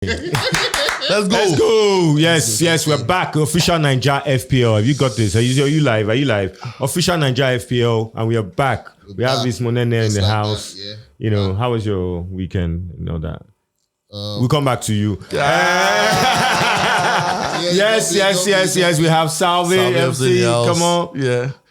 Let's go. Let's go. Yes, we're back. Official Naija FPL. Have you got this? Are you live? Official Naija FPL, and we are back. We have Ismonene in the house. Yeah. You know, how was your weekend? You know that. We'll come back to you. Yes. We have Salvy FC. Come on.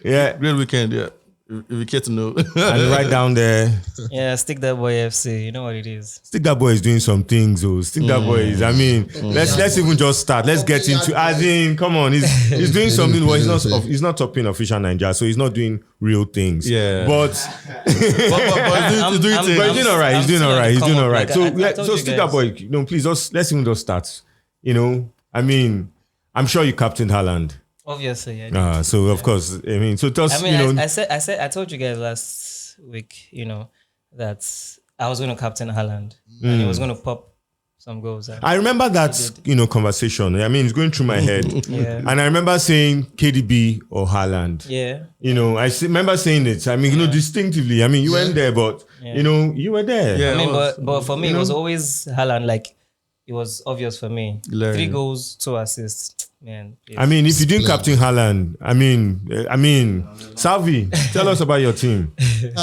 Yeah. Great weekend. Yeah. If you care to know. And right down there. Yeah, StickdatboiFC. You know what it is. StickdatBoy is doing some things. StickdatBoy is. I mean, let's even just start. Let's get into. As in, come on, he's doing something. Well, he's not topping official Naija, so he's not doing real things. Yeah. But he's doing all right. He's doing all right. So So StickdatBoy, please let's even just start. You know, I mean, I'm sure you captained Haaland. Obviously, yeah. So of course, I mean, so just I told you guys last week, that I was going to captain Haaland and he was going to pop some goals. I remember that conversation. I mean, it's going through my head. Yeah. And I remember saying KDB or Haaland. Yeah. Remember saying it. I mean, distinctively. I mean, you weren't there, but you were there. Yeah. I mean, but for me, it was always Haaland. Like, it was obvious for me. 3 goals, 2 assists. Man, I mean, if you didn't captain Haaland, I mean, Salvy, tell us about your team. You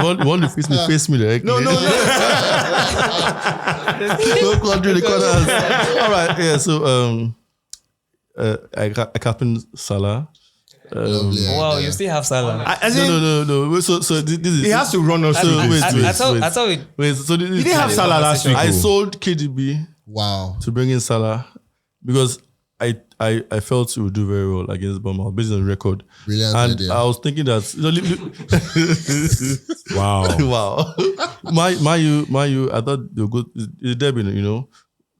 want to face me, like No. Don't go through the corners. All right, yeah. So I captain Salah. Wow, you still have Salah. No. So this is. He has to run us through this. I thought it. Wait, so this You didn't have Salah last week. I sold KDB. Wow. To bring in Salah because I felt he would do very well against Bournemouth based on record. Brilliant and idea. I was thinking that Wow. My you I thought they were good. It's a derby,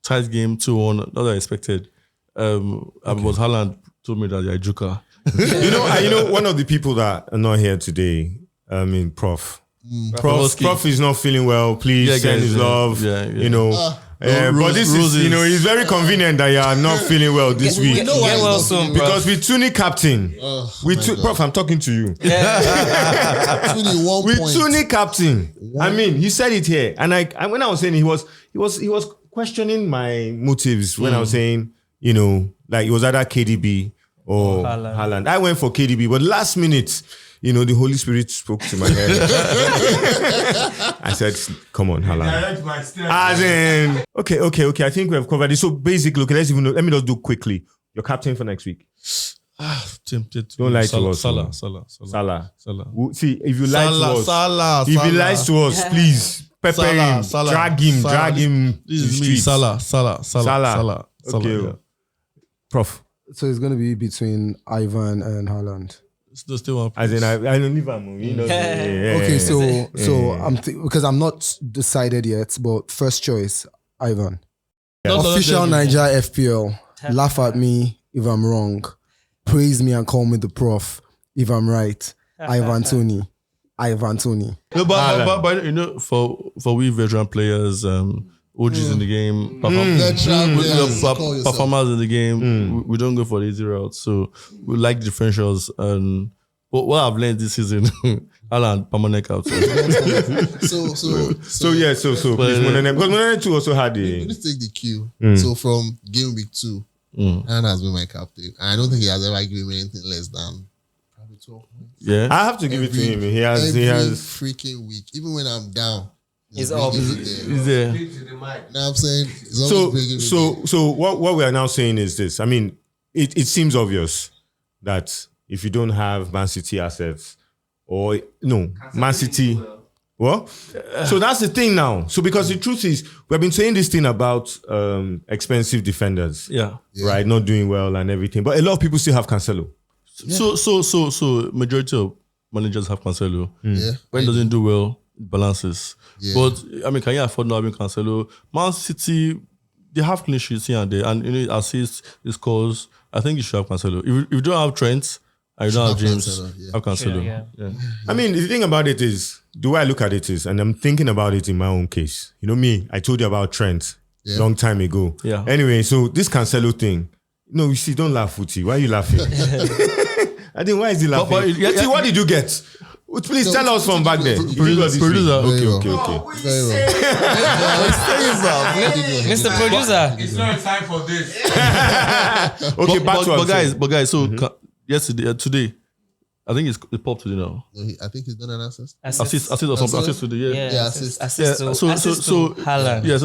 tight game 2-1, not what I expected. But Haaland told me that you're a joker. you know one of the people that are not here today, Prof. Prof is not feeling well. Please send his love. But this is, it's very convenient that you are not feeling well this week. Get well soon, because with Tuni captain, Prof, I'm talking to you. With Tuni captain, I mean, he said it here, and when I was saying he was questioning my motives when I was saying, like it was either KDB or Haaland. I went for KDB, but last minute, the Holy Spirit spoke to my head. I said, come on, Haaland. As in, okay. I think we have covered it. So basically, let me just do quickly. Your captain for next week. Don't lie to us. Salah. See, if you lie to us, if he lies to us, please, pepper him, drag him. This is me, Salah. Okay. Yeah. Prof. So it's going to be between Ivan and Haaland. Still one. As in, I don't leave him. Okay, so I'm because I'm not decided yet, but first choice, Ivan. Official Naija FPL. Laugh at me if I'm wrong. Praise me and call me the prof if I'm right. Ivan Tony. No, but for we veteran players, OGs in the game, performers in the game, we don't go for the easy route. So we like differentials. And what I've learned this season, Alan, permanent out. So please, Monene 2 also had the. Let's take the cue. So from Gameweek 2, Alan has been my captain. And I don't think he has ever given me anything less than probably 12 points. Yeah, I have to give it to him. He has freaking week. Even when I'm down. He's up. He's there. Now I'm saying so what we are now saying is this. I mean, it seems obvious that if you don't have Man City assets Man City. What? So that's the thing now. So because the truth is, we've been saying this thing about expensive defenders. Yeah. Right, not doing well and everything. But a lot of people still have Cancelo. Yeah. So majority of managers have Cancelo. Yeah. When it doesn't do well, it balances. Yeah. But I mean, can you afford not having Cancelo? Man City, they have clean sheets here and there, and assists, scores. I think you should have Cancelo. If you don't have Trent and you don't have James, have Cancelo. Yeah. I mean, the thing about it is, the way I look at it is, and I'm thinking about it in my own case. Me, I told you about Trent long time ago. Yeah. Anyway, so this Cancelo thing, you see, don't laugh, Footy. Why are you laughing? I think, why is he laughing? What did you get? Please tell us from back there. Producer. Okay. Very well. Mr. Producer. It's not time for this. Okay, back to what I'm but guys, so yesterday, today, I think it's popped today now. I think he's done an assist. Assist or something. Assist today, yeah. Yeah, assist. Assist to Haaland. Yeah,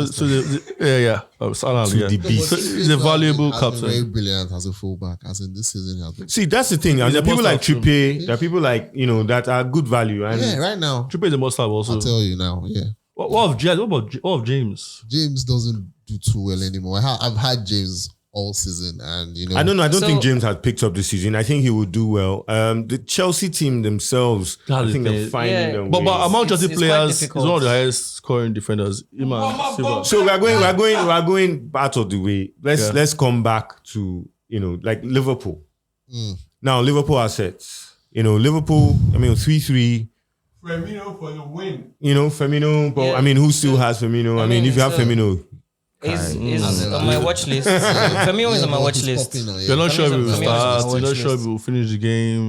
Salah, yeah. the beast. So he's a valuable Has been captain. very brilliant as a fullback. As in this season, he has been. See, that's the thing. And there are people like Trippe, there are people like, that are good value. And Yeah, right now. Trippe is a must-have also. I'll tell you now. Yeah, What of James? James doesn't do too well anymore. I've had James all season, and I don't know. I don't So- think James has picked up this season. I think he will do well. The Chelsea team themselves, That's I think the they're thing. finding Yeah. them But ways. among Chelsea it's players, quite he's difficult. one of the highest scoring defenders. Silva. So we are going out of the way. Let's come back to like Liverpool. Now Liverpool assets. Liverpool. 3-3. Firmino for the win. Firmino. But Yeah. Who still has Firmino? I mean, if you have so- Firmino, Is on my watch list. Firmino is on my watch list. You're not sure if he will Firmino's on my start. You're watch not sure if list. he will finish the game.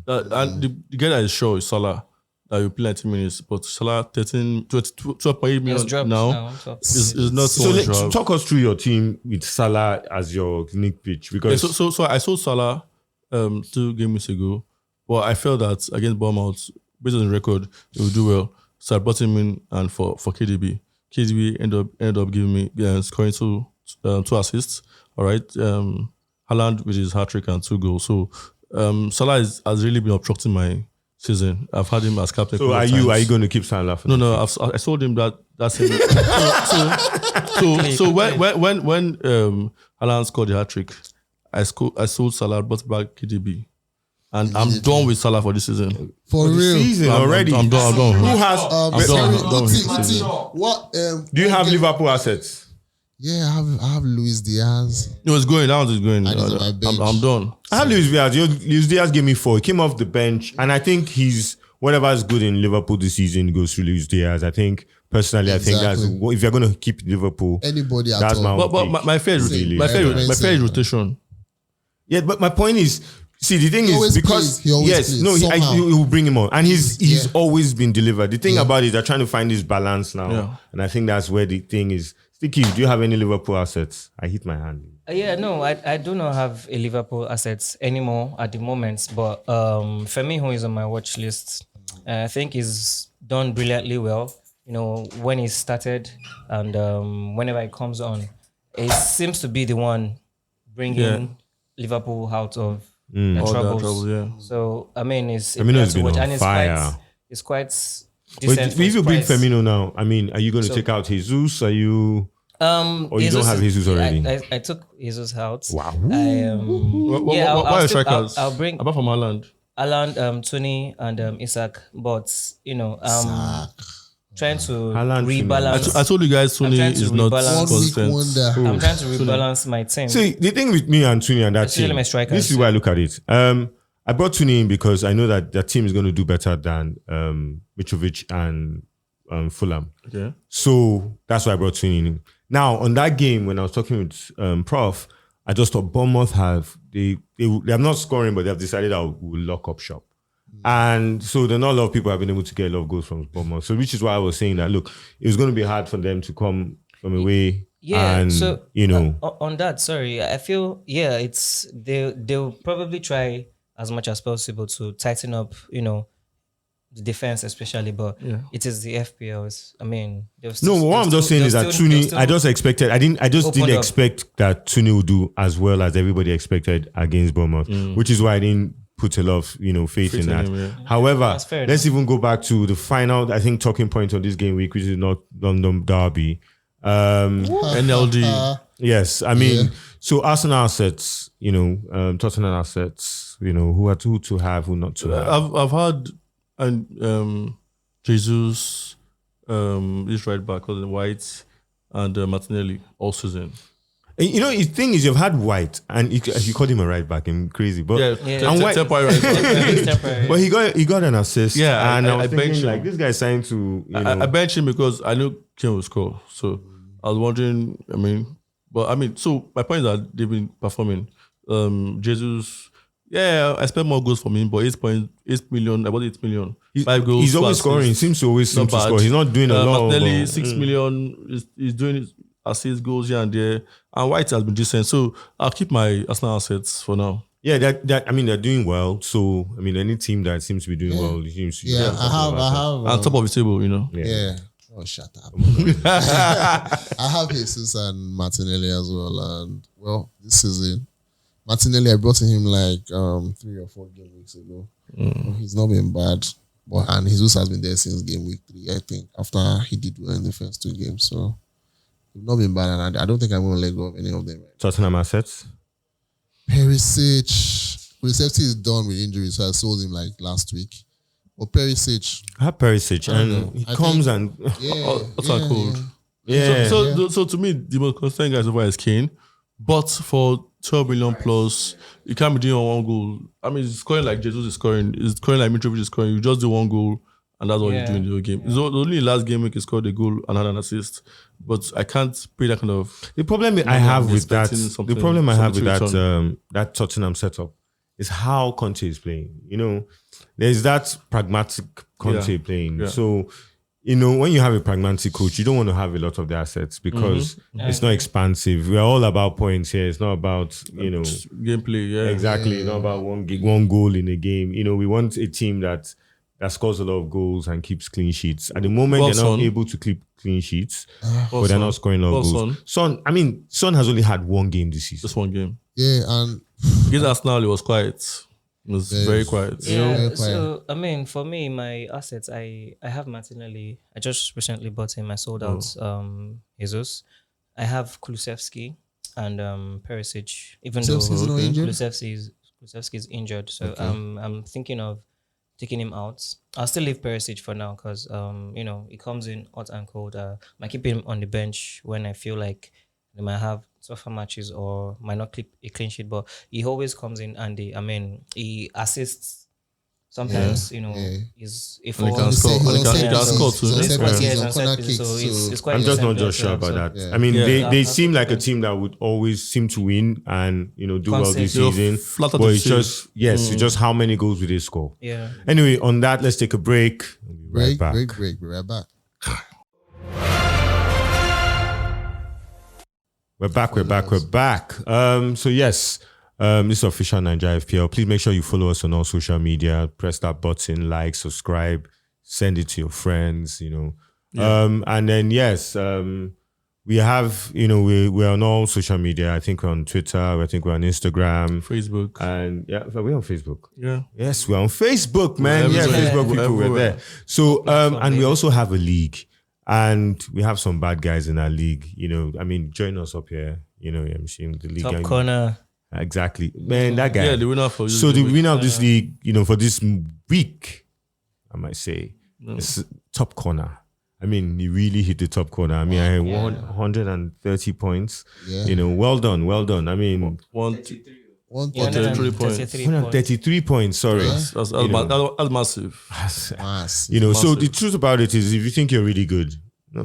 And the guy that is sure is Salah. That will play 90 minutes. But Salah 12.8 He has million dropped now. So- Is not so so let's drop. talk us through your team with Salah as your unique pitch Yeah, because so I sold Salah 2 games ago. But I felt that against Bournemouth, based on the record, he will do well. So I brought him in and for KDB. KDB ended up giving me scoring 2 assists. All right. Haaland with his hat-trick and 2 goals. So Salah has really been obstructing my season. I've had him as captain. so are you going to keep Salah? For No. I told him that's him. so when Haaland scored the hat-trick, I sold Salah, brought back KDB. And I'm done with Salah for this season. For real. season I'm already. done. Who has? I'm Sorry, done with this season. what? Do you have Liverpool assets? Yeah, I have Luis Diaz. No, it's going. That one's going. And he's on my bench. I'm done. I have Luis Diaz. Luis Diaz gave me 4. He came off the bench, and I think he's whatever is good in Liverpool this season goes through Luis Diaz. I think personally, I think that's Exactly. if you're going to keep Liverpool. Anybody at That's all. my own But pick. my fair is Really. my fair is rotation. Yeah, but my point is, see, the thing is always because plays. He always yes, plays, no, somehow. he will bring him on, and he's Yeah. always been delivered. The thing about it, they're trying to find this balance now, Yeah. and I think that's where the thing is. Sticky, do you have any Liverpool assets? I hit my hand. Yeah, no, I do not have a Liverpool assets anymore at the moment. But Firmino is on my watch list. I think he's done brilliantly well. When he started and whenever he comes on, he seems to be the one bringing Liverpool out of the All that troubles. trouble, yeah. So I mean, it's a Firmino player has to been watch, on and fire. it's quite But decent. for if his you bring price. Firmino now, I mean, are you going to take out Jesus? Are you? Or you don't have Jesus already? I took Jesus out. Wow. Why are strikers? I'll bring apart from Haaland. Alan, Tony, and Isaac. But trying to Haaland, rebalance. I told you guys, I'm Tony trying to is not rebalance. 1 week consistent. wonder. I'm trying to rebalance my team. See, the thing with me and Tuni and that Especially team, my strikers, this is why I look at it. I brought Tuni in because I know that their team is going to do better than Mitrovic and Fulham. Okay. So that's why I brought Tuni in. Now, on that game, when I was talking with Prof, I just thought Bournemouth they are not scoring, but they have decided I will lock up shop. And so then not a lot of people have been able to get a lot of goals from Bournemouth. So which is why I was saying that, look, it was going to be hard for them to come from away. Yeah, and, so know. on that, sorry, I feel it's they'll probably try as much as possible to tighten up, the defense especially, but it is the FPLs. I mean, What I'm just saying is that Tuni, I just didn't expect that Tuni would do as well as everybody expected against Bournemouth, which is why I didn't put a lot of faith in that. him, yeah. However, That's fair let's even go back to the final, I think, talking point on this game week, which is not London Derby. NLD. Yes, I mean, so Arsenal assets, Tottenham assets, who to have, who not to have. I've had Jesus, this right back, Colin White, and Martinelli all season. And, the thing is, you've had White, and you called him a right back, I'm crazy, but and White, temporary right back. temporary. but he got an assist. Yeah, and I was I thinking, benched him. like, this guy's signed to, I benched him because I knew Kane would score. So I was wondering, so my point is that they've been performing. Jesus, Yeah, I expect more goals from him, but 8.8 million, about 8 million. 5 goals. He's always scoring. Seems to always seem to score. He's not doing a lot. Martinelli, 6 million. He's doing assists, goals here and there. And White has been decent. So I'll keep my Arsenal assets for now. Yeah, I mean, they're doing well. So, I mean, any team that seems to be doing well, seems to be I have. And top of the table, Yeah. Oh, shut up. I have Jesus and Martinelli as well. And, well, this season, Martinelli, I brought him like 3 or 4 game weeks ago. He's not been bad. And Jesus has been there since game week 3, I think, after he did well in the first 2 games. So, he's not been bad. And I don't think I'm going to let go of any of them. Tottenham assets? Perisic is done with injuries, so I sold him like last week. But Perisic, I have Perisic, and he comes and cool. Yeah. So to me, the most concerned guy so far is Kane. But for 12 million plus, you can't be doing one goal. I mean, he's scoring like Jesus is scoring. He's scoring like Mitrovic is scoring. You just do one goal, and that's all you do in the whole game. It's only last game week he scored a goal and had an assist. But I can't pay that kind of. The problem I have with that, that Tottenham setup is how Conte is playing. There's that pragmatic Conte playing. Yeah. So, when you have a pragmatic coach, you don't want to have a lot of the assets because it's not expansive. We're all about points here. It's not about, gameplay. Yeah, exactly. It's not about one goal in a game. We want a team that scores a lot of goals and keeps clean sheets. At the moment, they're not able to keep clean sheets, but they're not scoring a lot of goals. Son has only had 1 game this season. Just 1 game. Yeah, and against Arsenal, it was quiet. It was very quiet. Yeah, so I mean, for me, my assets, I have Martinelli. I just recently bought him. I sold out Jesus. I have Kulusevski and Perisic. Even though Kulusevski is injured, so I'm thinking of taking him out. I'll still leave Perisic for now because he comes in hot and cold. I keep him on the bench when I feel like they might have tougher matches or might not keep a clean sheet, but he always comes in and he assists. Sometimes, he's a he can score. He can score too. It's quite. I'm just not just sure about that. Yeah. I mean, they seem like a team that would always seem to win and do well this season. But it's just how many goals will they score? Yeah. Anyway, on that, let's take a break. We'll be right back. Be right back. We're back. So yes, this is official Naija FPL. Please make sure you follow us on all social media. Press that button, like, subscribe, send it to your friends. And then we have we're on all social media. I think we're on Twitter. I think we're on Instagram, Facebook, and we're on Facebook. Yeah, yes, we're on Facebook, man. Facebook people, we're there. So and we also have a league. And we have some bad guys in our league, join us up here, I'm seeing the league. Top corner. Exactly. Man, that guy. Yeah, the winner for you. So the winner of this league, for this week, I might say, is top corner. I mean, he really hit the top corner. I mean, I had 130 points. Yeah. Well done. I mean, 133 points. 133 points, sorry. Yeah. That's massive. Massive. So the truth about it is, if you think you're really good,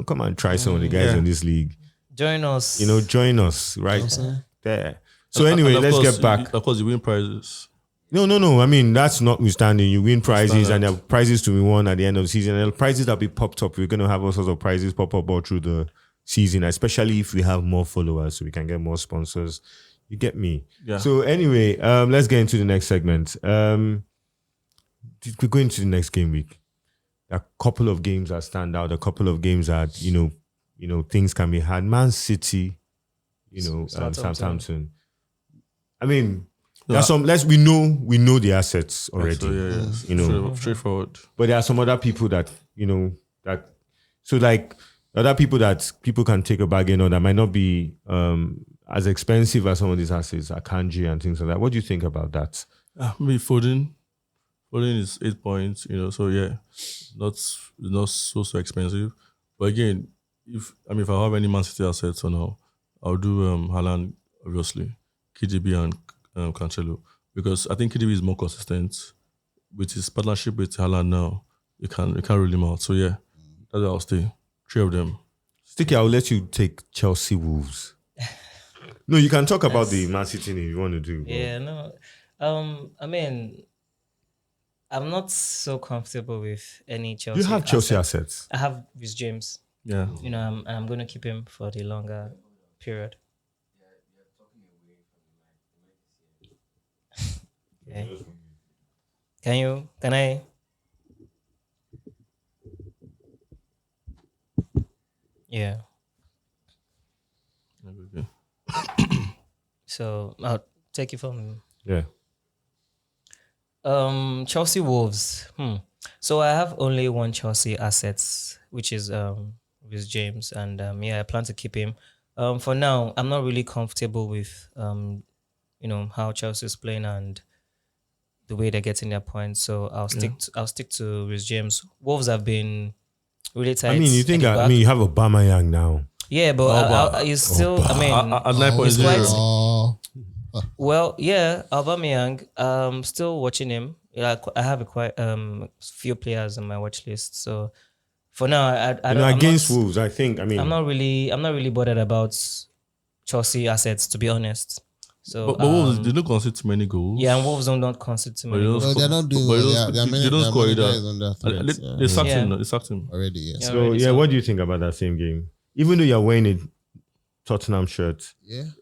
come and try some of the guys in this league. Join us. Join us right there. So anyway, let's get back. Of course, you win prizes. No. I mean, that's notwithstanding. You win prizes and there are prizes to be won at the end of the season. And the prizes that be popped up, we're going to have all sorts of prizes pop up all through the season, especially if we have more followers so we can get more sponsors. You get me? Yeah. So anyway, let's get into the next segment. We're going to the next game week. A couple of games that stand out. A couple of games that things can be had. Man City, Southampton. I mean, there's some. We know the assets already. Straightforward. But there are some other people that other people that people can take a bargain on that might not be as expensive as some of these assets, Akanji and things like that. What do you think about that? Maybe Foden. Foden is 8 points, so yeah, not so expensive. But again, if I have any Man City assets for now, I'll do Haaland, obviously, KDB and Cancelo, because I think KDB is more consistent with his partnership with Haaland now. You can't rule him out. So yeah, that's where I'll stay. 3 of them. Sticky, I'll let you take Chelsea Wolves. No, you can talk about the Man City if you want to do. Yeah, no. I mean, I'm not so comfortable with any Chelsea. You have Chelsea assets. I have Rhys James. Yeah. You know, I'm going to keep him for the longer period. Okay. Can I? Yeah. Okay. So I'll take it from Yeah. Chelsea Wolves. So I have only one Chelsea assets, which is with James, and I plan to keep him. For now, I'm not really comfortable with how Chelsea is playing and the way they're getting their points. So I'll stick to Rhys James. Wolves have been really tight. I mean, you think you have Aubameyang now. Yeah, but you still. I mean, At 9.0. well, yeah, Aubameyang. Still watching him. Yeah, I have quite few players on my watch list. So for now, I don't. Against Wolves, I think. I mean, I'm not really bothered about Chelsea assets, to be honest. So, but Wolves, they don't concede too many goals. Yeah, and Wolves don't concede too many goals. No, they're not doing well. They don't score either. under threats. They sacked him. They sacked him already. Yes. So what do you think about that same game? Even though you're wearing a Tottenham shirt,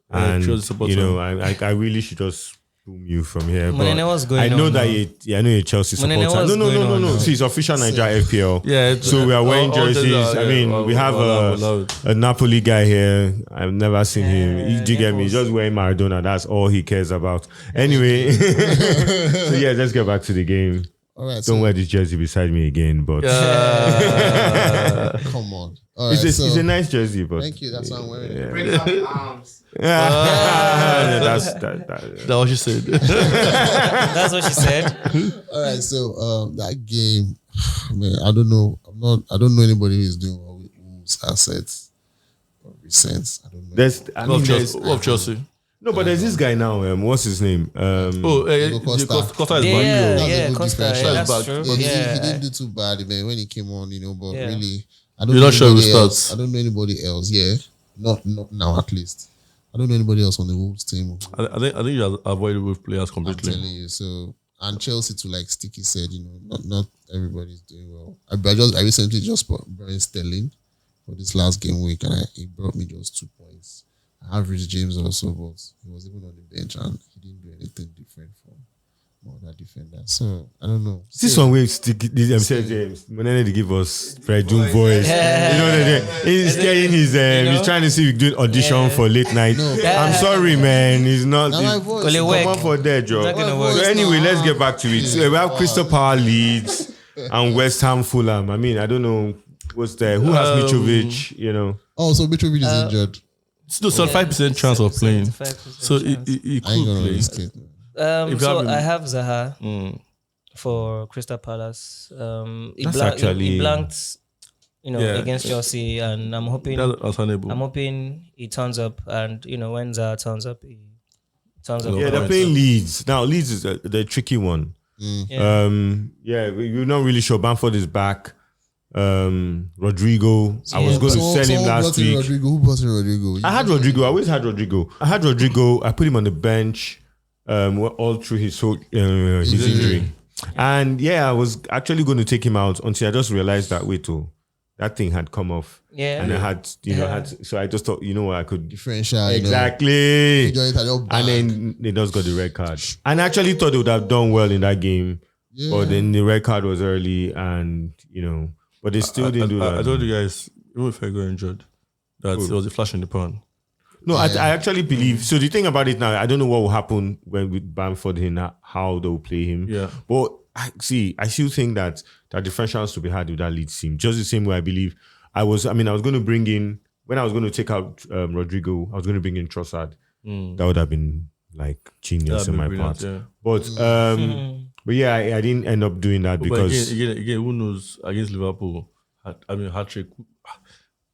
and I really should just boom you from here. But what's going I know on that now? I know you're Chelsea supporter. No. See, it's official Naija FPL. Yeah. So we are wearing jerseys. I mean, we have a Napoli guy here. I've never seen him. Do you get me? He's just wearing Maradona. That's all he cares about. Anyway, so yeah, let's get back to the game. All right. Don't wear this jersey beside me again, but come on. All right, it's a nice jersey, but thank you. That's what I'm wearing. Yeah. Bring out the arms. That's That's what she said. That's what she said. All right, so that game, man, I don't know. I don't know anybody who's doing well with Wolves assets or recent. I don't know. Love Chelsea. No, but there's this guy now. What's his name? Costa is Yeah, back. Costa. That's That's back. true. He Yeah. didn't do too bad, man, when he came on, but Yeah. really, I You're know not sure who anybody else. starts? I don't know anybody else. Yeah, not now at least. I don't know anybody else on the Wolves team. I think you avoid with players I'm completely. telling you. So, and Chelsea, to like Sticky said, not everybody's doing well. I recently just bought Brian Sterling for this last game week, and he brought me just 2 points. I have Rhys James also, but he was even on the bench and he didn't do anything different from other defenders. So I don't know. This one where James Monene to give us Fred Doom voice. He's getting his he's trying to see if we do audition for late night. No. I'm sorry, man. He's not. Now my voice. Only Come work. on for that, Joe. Not gonna work. So anyway, let's get back to it. So we have Crystal Palace, Leeds, and West Ham, Fulham. I mean, I don't know what's there. Who has Mitrovic? Oh, so Mitrovic is injured. Still 75% chance of playing. 75% So he I could ain't gonna play. risk it. So I have Zaha for Crystal Palace. He That's blan- actually- he blanked, Yeah. against Chelsea, and I'm hoping That's understandable. he turns up, and when Zaha turns up, he turns up. Yeah, they're playing Leeds. Now, Leeds is the tricky one. Yeah. We're not really sure. Bamford is back. Rodrigo. I was going to sell him last week. Who brought in Rodrigo? I had Rodrigo. I always had Rodrigo. I put him on the bench all through his injury. And I was actually going to take him out until I just realized that that thing had come off. Yeah. And I had, so I just thought, I could. differential. Exactly. And And then they just got the red card. And I actually thought they would have done well in that game. But then the red card was early and, but they still didn't do that. I told you guys, even if I got injured, that it was a flash in the pan. No, I actually believe. So the thing about it now, I don't know what will happen when with Bamford in how they will play him. Yeah. But I still think that differential has to be had with that lead team. Just the same way I believe I was going to bring in, when I was going to take out Rodrigo, I was going to bring in Trossard. That would have been like genius on my part. Yeah. But I didn't end up doing that because again, who knows against Liverpool? Hat trick.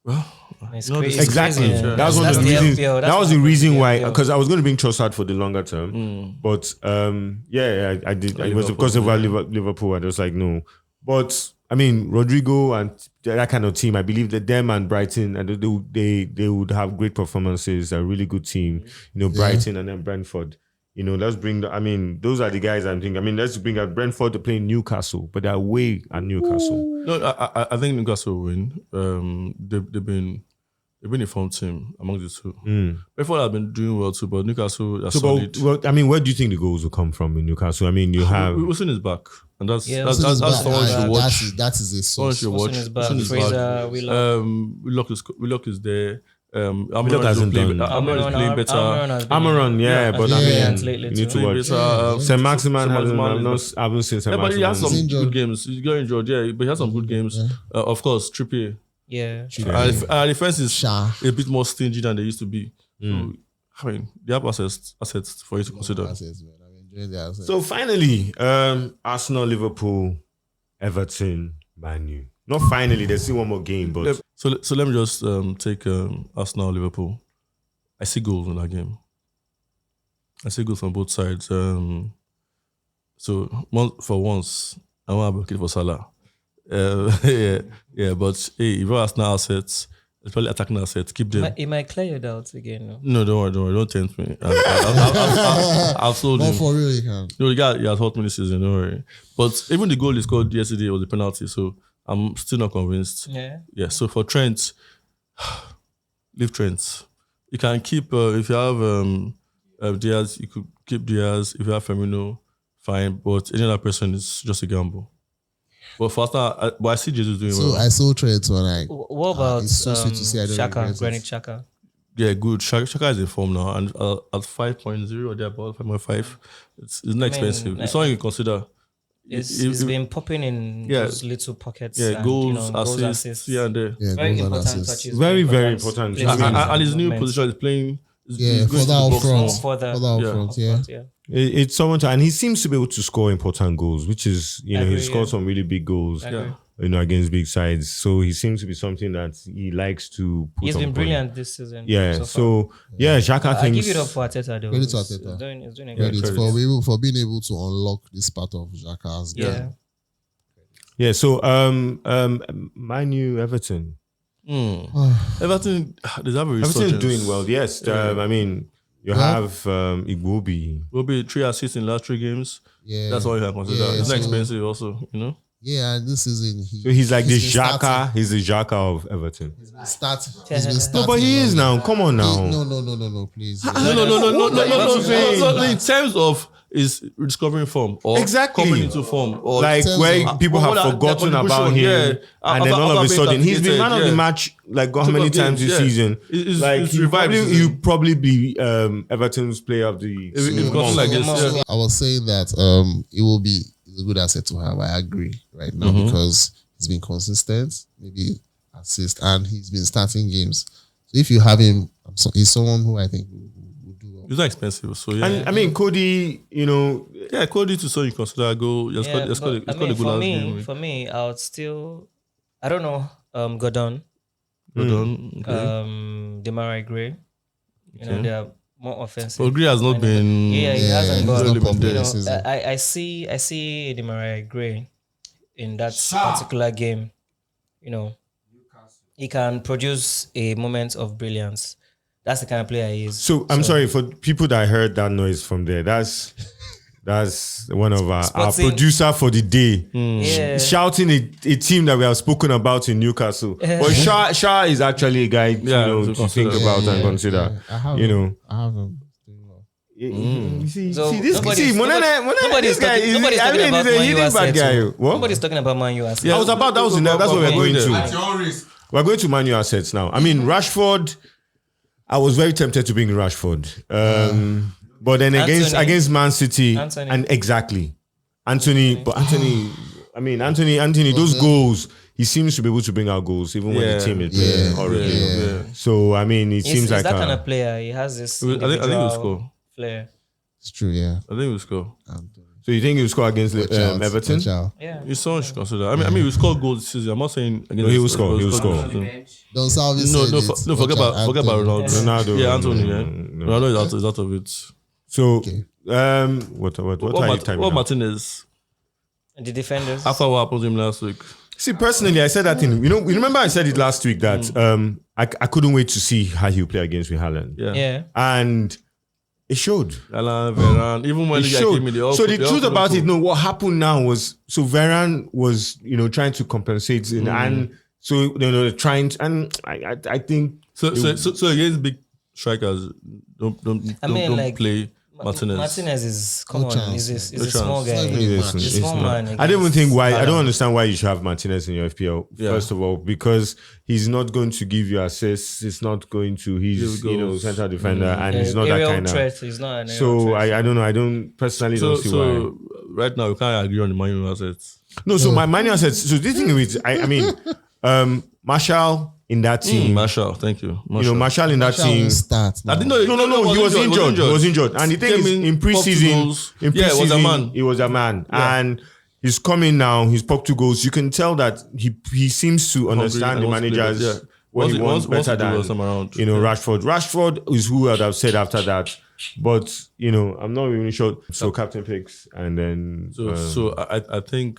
Well, It's no, crazy. exactly. It's crazy. That was one of the That's reasons. FPL. That was the That's reason the why, FPL. because I was going to bring Trossard for the longer term. But I did. It was because of Liverpool. I was like, no. But I mean, Rodrigo and that kind of team, I believe that them and Brighton, and they would have great performances. A really good team. Brighton and then Brentford. let's bring those are the guys I'm thinking. Let's bring out Brentford to play Newcastle, but they're away at Newcastle. No, I think Newcastle will win. They've been a form team among the two. Brentford have been doing well too, but Newcastle are solid. Where do you think the goals will come from in Newcastle? You have Wilson is back, and that's Wilson someone is back. you should watch. That is a Someone source. should watch. Wilson is back. Wilson is Fraser, back. Willock is there. Willock hasn't done. Amaron is playing better. Amaron, but lately you need to too. watch. Saint Maximan I haven't seen Saint But he has some Maximan. good games. He's got injured, but he has some good games. Of course, Trippier. Yeah. Our defense is Shah. a bit more stingy than they used to be. So, they have assets for you to consider. Assets, man. I'm enjoying the assets. So finally, Arsenal, Liverpool, Everton, Man U. Not finally, there's still one more game, but So let me just take Arsenal, Liverpool. I see goals in that game. I see goals on both sides. For once, I want to advocate for Salah. But if you have Arsenal assets, especially attacking assets, keep them. It might clear your doubts again. No, don't worry, don't tempt me. I've told Not him. for real, you can. No, the guy has taught me this season, don't worry. But even the goal he scored yesterday was a penalty, so I'm still not convinced. Yeah. So for Trent, leave Trent. You can keep if you have Diaz, you could keep Diaz. If you have Firmino, fine. But any other person is just a gamble. But for Arsenal, but I see Jesus doing So well. I saw Trent when I. What about it's so sweet to see. I don't Xhaka, regret it. Granit Xhaka? Yeah, good. Xhaka is in form now, and at 5.0 or thereabout 5.5, it's not expensive. It's something you consider. It's been popping in those little pockets. Yeah, and, goals, assists, here and there. Yeah, Very goals and important assists. touches. very, very important. Plays And his new movement. position is playing. Yeah, he's going further to the up box front. now. Further Further Yeah. up front, yeah. It's someone and he seems to be able to score important goals, which is I agree, he scored some really big goals. I agree. Against big sides. So he seems to be something that he likes to put He's on been point. brilliant this season. Yeah. So Xhaka far. I thinks give it up for Arteta though. Credit to He's Arteta. He's doing a Credit great for being able to unlock this part of Xhaka's game. Yeah. Yeah. So Man U, Everton. Everton, they have a Everton's resurgence. doing well. Yes. You have Igbobi. Will be 3 assists in the last 3 games. Yeah. That's all you can consider. Yeah, It's not so- expensive, also. Yeah, and this season So he's like the been starting. Xhaka. He's the Xhaka of Everton. He's been starting. No, but he is now. Come on now. No, please. No. In terms of is rediscovering form or Exactly. coming into form or Like Terms where of- people have Well, forgotten that about him, contribution, and then all of a sudden he's been man of the match. Like how many times this season? Like he'll probably be Everton's player of the If month. gotten like this, yeah. I was saying that it will be it's a good asset to have. I agree right now because he's been consistent, maybe assist, and he's been starting games. So if you have him, he's someone who I think will do well. It's not expensive, so yeah. And I mean, Cody, Yeah, Cody to so you consider go. It's got a good last game. For me, I would still, I don't know, Gordon, Well done. Demarai Gray. They are more offensive. But Gray has not been. Yeah, he hasn't he's got. not been popular there. this season. I see Demarai Gray in that particular game. He can produce a moment of brilliance. That's the kind of player he is. So I'm sorry for people that heard that noise from there. That's one of our Sporting. producer for the day Yeah. shouting a team that we have spoken about in Newcastle. But Shah is actually a guy to to think about and consider. I have You know. I have him. So This nobody's guy talking is about he's a Man really U bad assets. guy. So What? nobody's talking about Man U assets. Yeah. That's what we're going At to. your risk. We're going to Man U assets now. I mean, Rashford, I was very tempted to bring Rashford. But then Anthony. against Man City, Anthony. and exactly. Anthony, those goals, he seems to be able to bring out goals even when the team is playing horribly. Yeah. So, I mean, it seems He's like that kind of player. He has this I think we'll individual score. flair. It's true, yeah. I think we'll score. So you think he'll score against Watch out, Everton? watch out. Yeah. It's someone should consider. I mean, we score goals this season. I'm not saying against. No, he will score. He will score. Don't Salvy No, said it. no. Forget Watch out, about Ronaldo. Ronaldo. Yeah, Anthony. Yeah, No. Ronaldo is out of it. So, Okay. what are you timing What now? Martinez? The defenders. After what happened to him last week? See, personally, I said that thing. You remember I said it last week that I couldn't wait to see how he'll play against with Haaland. Yeah. Yeah. And It showed. Alan Varane, even when It the guy showed. came in, they all So the they all truth couldn't about it, cope. no, what happened now was, so Varane was, trying to compensate, and so trying to, and I think So against big strikers, don't play Martinez. Martinez is come No on. chance, He's man. a small It's not guy. even a Yes, match. He's a small man. I don't even think why. I don't Haaland. understand why you should have Martinez in your FPL. Yeah. First of all, because he's not going to give you assists. He's not going to. He's goals. central defender, and he's not that Aerial kind threat. of. He's not an aerial So threat. I don't know. I don't personally don't see why. So right now we can't agree on the Man U assets. No, so my manual says. So this thing with I mean, Marshall in that team. Marshall, thank you. Marshall in that Shall team. we start now? I didn't know. No, he was injured. He was injured. And the thing Came is, in popped 2 preseason, goals. Yeah, it was a man. He was a man. And he's coming now. He's popped 2 goals. You can tell that he seems to understand and the wants to play managers. better. Yeah. What he wants Wants better to do than some around. Rashford. Rashford is who I'd have said after that. But I'm not even sure. So captain picks, and then So I think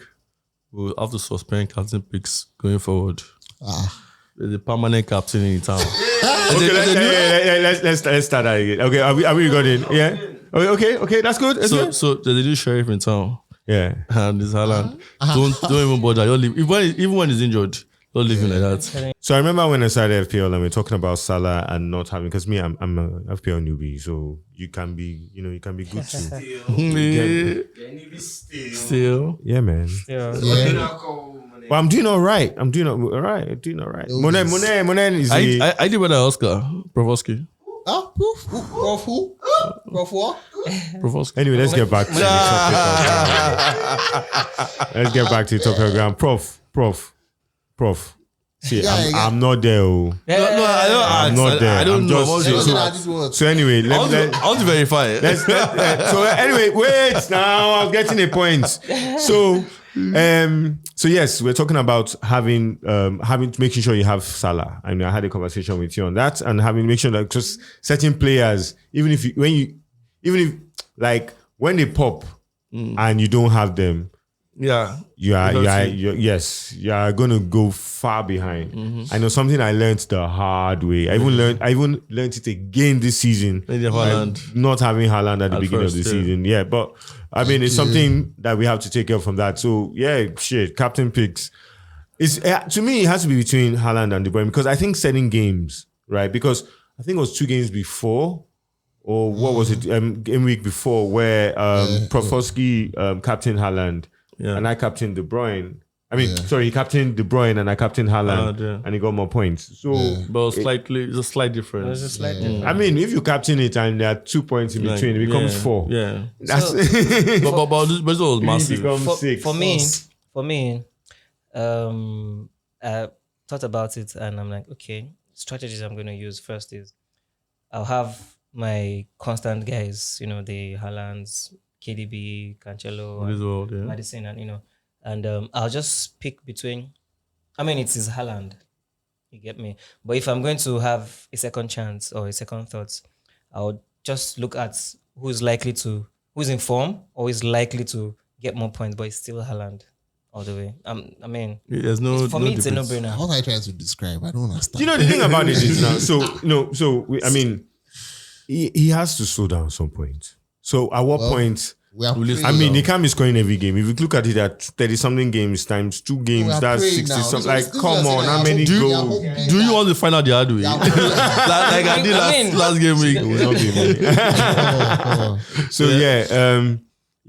we'll have to suspend captain picks going forward. There's a permanent captain in town. okay, let's start that again. Okay, are we got in? Yeah. Okay, that's good. That's good. So there's a new sheriff in town, Yeah. and it's Haaland. Don't even bother. You'll leave. Even when he's injured, don't leave him like that. So I remember when I started FPL and we're talking about Salah and not having, because me, I'm a FPL newbie, so you can be good too. Still. Yeah, man. Yeah. But I'm doing all right. I'm doing all right. Monet is I did better than Oscar Provoski. Proof? Prof who? Prof what? Provoski. Anyway, let's get back to the topic. Let's get back to the topic. Ground. Prof. See, Yeah, I'm not there. No, I don't. I'm not there. I don't I'm know. just- So anyway, I want to verify it. so anyway, wait. Now I'm getting a point. So yes, we're talking about making sure you have Salah. I mean, I had a conversation with you on that, and make sure that just certain players, even if when they pop and you don't have them, Yeah. you are going to go far behind. I know something I learned the hard way. I even learned it again this season. Haaland. Not having Haaland at the At beginning first, of the yeah. season. Yeah, but I mean, it's something that we have to take care from that. So yeah, captain picks. To me, it has to be between Haaland and De Bruyne, because I think setting games, right? Because I think it was 2 games before, or what was it? Game week before, where Profosky captained Haaland. Yeah. And I captained De Bruyne. I mean, sorry, he captained De Bruyne and I captained Haaland, yeah. and he got more points. So, But it's a slight difference. I mean, if you captain it and there are 2 points in between, it becomes 4. Yeah. That's but this was massive. becomes 6. For me, I thought about it and I'm like, okay, strategies I'm going to use first is I'll have my constant guys, the Haalands, KDB, Cancelo, and Madison, and I'll just pick between. I mean, it is Haaland, you get me. But if I'm going to have a second chance or a second thought, I'll just look at who's in form or is likely to get more points, but it's still Haaland all the way. I mean, there's no. for me, it's a difference. no-brainer. What are you trying to describe? I don't understand. You know, the thing about it is now, I mean, he has to slow down at some point. So at what point? We are I mean, he can't be scoring every game. If you look at it at 30-something games times 2 games, that's 60-something. Like, come on, how many goals? Do you want to find out the hard way? like I did last game week. It will not be money. So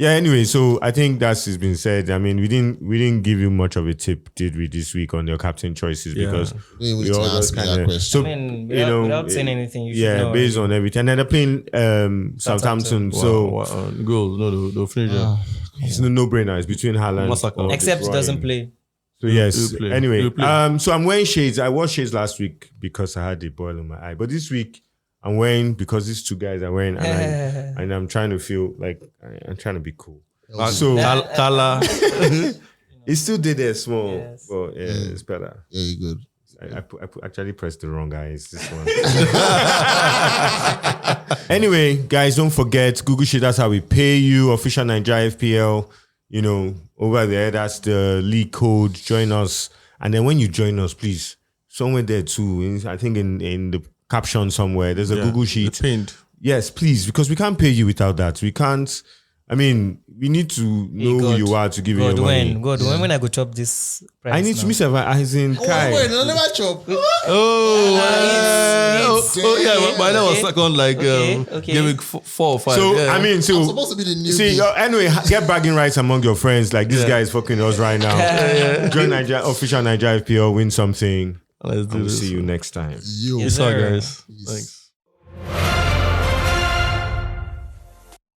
anyway, so I think that's been said. I mean, we didn't give you much of a tip, did we, this week on your captain choices, because we all just kind of. So, I mean, without saying anything, you should know. based on everything. And then they're playing Southampton. So goals, no, they'll finish there. it's a no-brainer. It's between Haaland. Massacre. or Except De he Bruyne. doesn't play. So yes. He'll play. Anyway, He'll play. so I'm wearing shades. I wore shades last week because I had a boil in my eye. But this week I'm wearing, because these 2 guys are wearing, and I'm trying to feel like I'm trying to be cool. So Kala. it still did there small, Yes. but it's better. Yeah, you're good. I actually pressed the wrong guys. This one. Anyway, guys, don't forget Google Sheet. That's how we pay you. Official Naija FPL. Over there, that's the league code. Join us, and then when you join us, please, somewhere there too. I think in the caption somewhere, there's a Google Sheet. It's pinned. Yes, please, because we can't pay you without that. We can't. I mean, we need to know who you are to give you your money. When I go chop this price I need to miss as in Kai. Wait, no, never chop. yeah, but that was second Gameweek 4 or 5. So yeah. I mean, I'm supposed to be the newbie. see, anyway, get bragging rights among your friends. Like this guy is fucking us right now. Join official Naija FPL, win something. Let's do We'll this. see you next time. Yo. Yes, Sorry, sir. guys. Thanks.